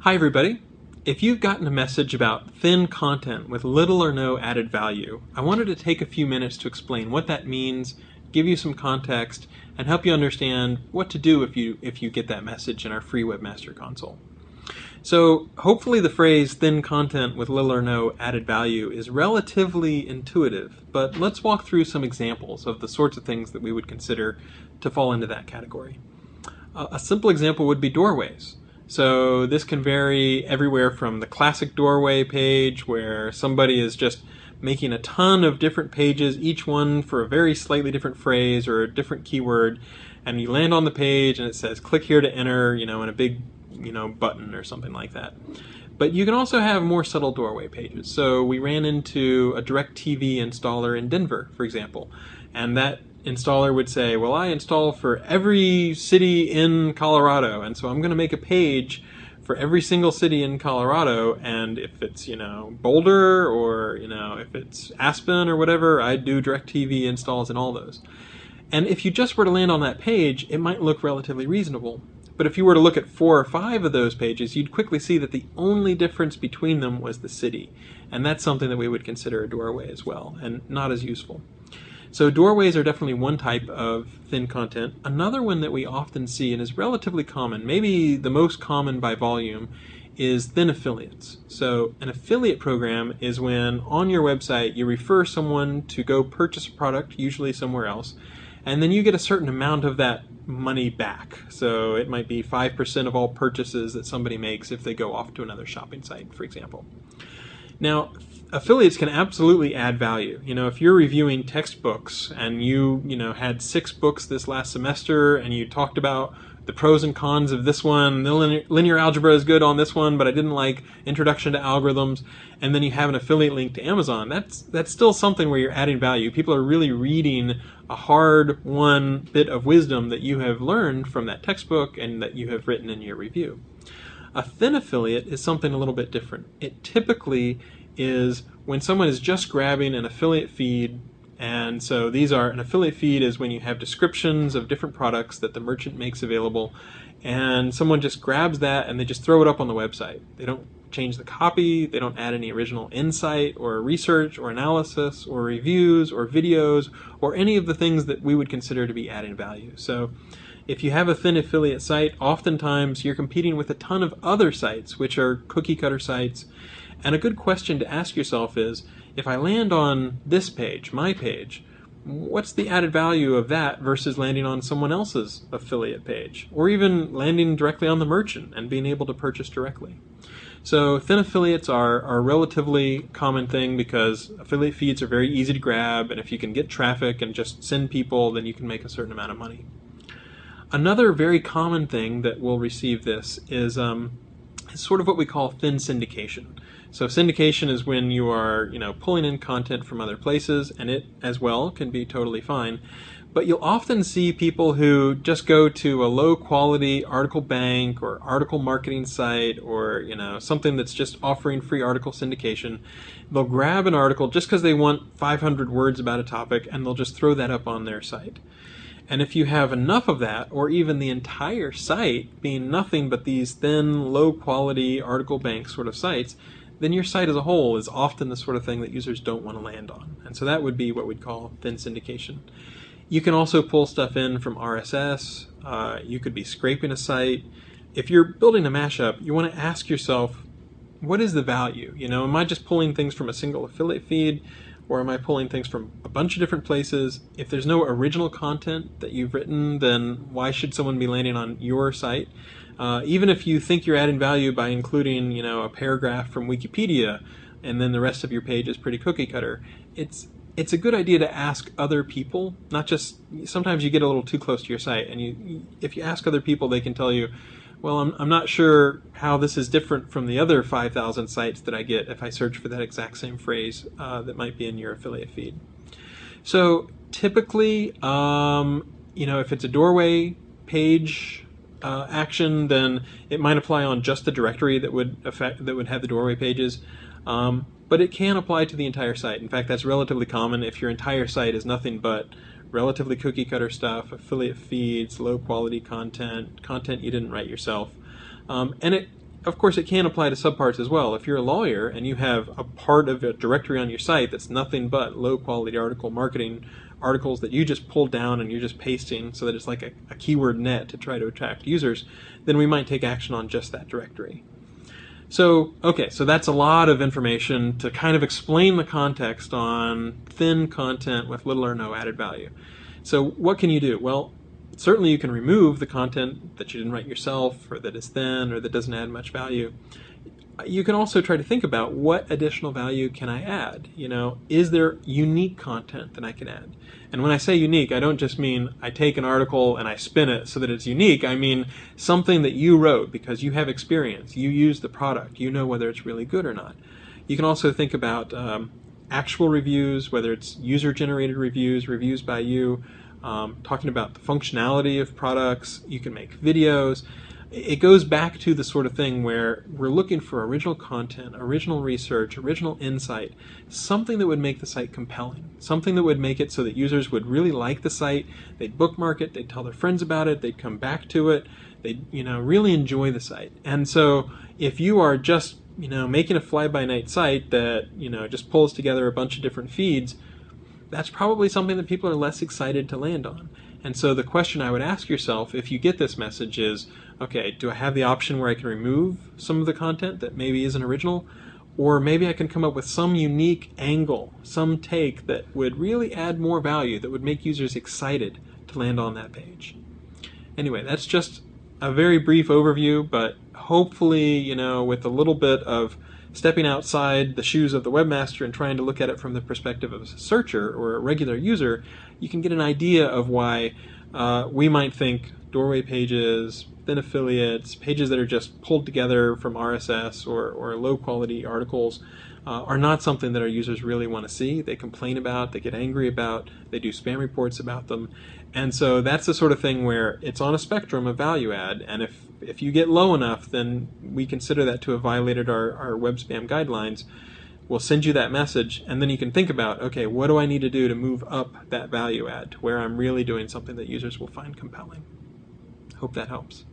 Hi everybody. If you've gotten a message about thin content with little or no added value, I wanted to take a few minutes to explain what that means, give you some context, and help you understand what to do if you get that message in our free Webmaster Console. So hopefully the phrase thin content with little or no added value is relatively intuitive, but let's walk through some examples of the sorts of things that we would consider to fall into that category. A simple example would be doorways. So this can vary everywhere from the classic doorway page where somebody is just making a ton of different pages, each one for a very slightly different phrase or a different keyword, and you land on the page and it says click here to enter, in a big, button or something like that. But you can also have more subtle doorway pages. So we ran into a DirecTV installer in Denver, for example, and that installer would say, well, I install for every city in Colorado, and so I'm going to make a page for every single city in Colorado, and if it's, Boulder or, if it's Aspen or whatever, I do DirecTV installs in all those. And if you just were to land on that page, it might look relatively reasonable. But if you were to look at 4 or 5 of those pages, you'd quickly see that the only difference between them was the city. And that's something that we would consider a doorway as well, and not as useful. So doorways are definitely one type of thin content. Another one that we often see and is relatively common, maybe the most common by volume, is thin affiliates. So an affiliate program is when on your website you refer someone to go purchase a product, usually somewhere else, and then you get a certain amount of that money back. So it might be 5% of all purchases that somebody makes if they go off to another shopping site, for example. Now, affiliates can absolutely add value. If you're reviewing textbooks and you had 6 books this last semester and you talked about the pros and cons of this one, the linear algebra is good on this one, but I didn't like Introduction to Algorithms, and then you have an affiliate link to Amazon, that's still something where you're adding value. People are really reading a hard-won bit of wisdom that you have learned from that textbook and that you have written in your review. A thin affiliate is something a little bit different. It typically is when someone is just grabbing an affiliate feed, and so an affiliate feed is when you have descriptions of different products that the merchant makes available, and someone just grabs that and they just throw it up on the website. They don't change the copy, they don't add any original insight or research or analysis or reviews or videos or any of the things that we would consider to be adding value. So if you have a thin affiliate site, oftentimes you're competing with a ton of other sites, which are cookie cutter sites. And a good question to ask yourself is, if I land on this page, my page, what's the added value of that versus landing on someone else's affiliate page? Or even landing directly on the merchant and being able to purchase directly. So thin affiliates are a relatively common thing because affiliate feeds are very easy to grab, and if you can get traffic and just send people, then you can make a certain amount of money. Another very common thing that will receive this is sort of what we call thin syndication. So syndication is when you are, pulling in content from other places, and it as well can be totally fine. But you'll often see people who just go to a low-quality article bank or article marketing site or, something that's just offering free article syndication. They'll grab an article just because they want 500 words about a topic, and they'll just throw that up on their site. And if you have enough of that, or even the entire site being nothing but these thin, low-quality article bank sort of sites, then your site as a whole is often the sort of thing that users don't want to land on. And so that would be what we'd call thin syndication. You can also pull stuff in from RSS. You could be scraping a site. If you're building a mashup, you want to ask yourself, what is the value? Am I just pulling things from a single affiliate feed? Or am I pulling things from a bunch of different places? If there's no original content that you've written, then why should someone be landing on your site? Even if you think you're adding value by including, a paragraph from Wikipedia, and then the rest of your page is pretty cookie cutter, it's a good idea to ask other people. Not just, sometimes you get a little too close to your site, and if you ask other people, they can tell you, well, I'm not sure how this is different from the other 5,000 sites that I get if I search for that exact same phrase that might be in your affiliate feed. So typically, if it's a doorway page action, then it might apply on just the directory that would have the doorway pages. But it can apply to the entire site. In fact, that's relatively common if your entire site is nothing but relatively cookie cutter stuff, affiliate feeds, low quality content you didn't write yourself. And it of course, it can apply to subparts as well. If you're a lawyer and you have a part of a directory on your site that's nothing but low-quality article marketing articles that you just pulled down and you're just pasting so that it's like a keyword net to try to attract users, then we might take action on just that directory. So, okay, so that's a lot of information to kind of explain the context on thin content with little or no added value. So what can you do? Well, certainly you can remove the content that you didn't write yourself, or that is thin, or that doesn't add much value. You can also try to think about what additional value can I add? You know, is there unique content that I can add? And when I say unique, I don't just mean I take an article and I spin it so that it's unique. I mean something that you wrote because you have experience, you use the product, you know whether it's really good or not. You can also think about actual reviews, whether it's user-generated reviews, reviews by you, talking about the functionality of products. You can make videos. It goes back to the sort of thing where we're looking for original content, original research, original insight, something that would make the site compelling, something that would make it so that users would really like the site, they'd bookmark it, they'd tell their friends about it, they'd come back to it, they'd really enjoy the site. And so if you are just making a fly-by-night site that just pulls together a bunch of different feeds, that's probably something that people are less excited to land on. And so the question I would ask yourself if you get this message is, okay, do I have the option where I can remove some of the content that maybe isn't original? Or maybe I can come up with some unique angle, some take that would really add more value, that would make users excited to land on that page. Anyway, that's just a very brief overview, but hopefully, with a little bit of stepping outside the shoes of the webmaster and trying to look at it from the perspective of a searcher or a regular user, you can get an idea of why we might think doorway pages, thin affiliates, pages that are just pulled together from RSS or low-quality articles are not something that our users really want to see. They complain about, they get angry about, they do spam reports about them. And so that's the sort of thing where it's on a spectrum of value add, and if you get low enough, then we consider that to have violated our web spam guidelines. We'll send you that message, and then you can think about, okay, what do I need to do to move up that value add to where I'm really doing something that users will find compelling? Hope that helps.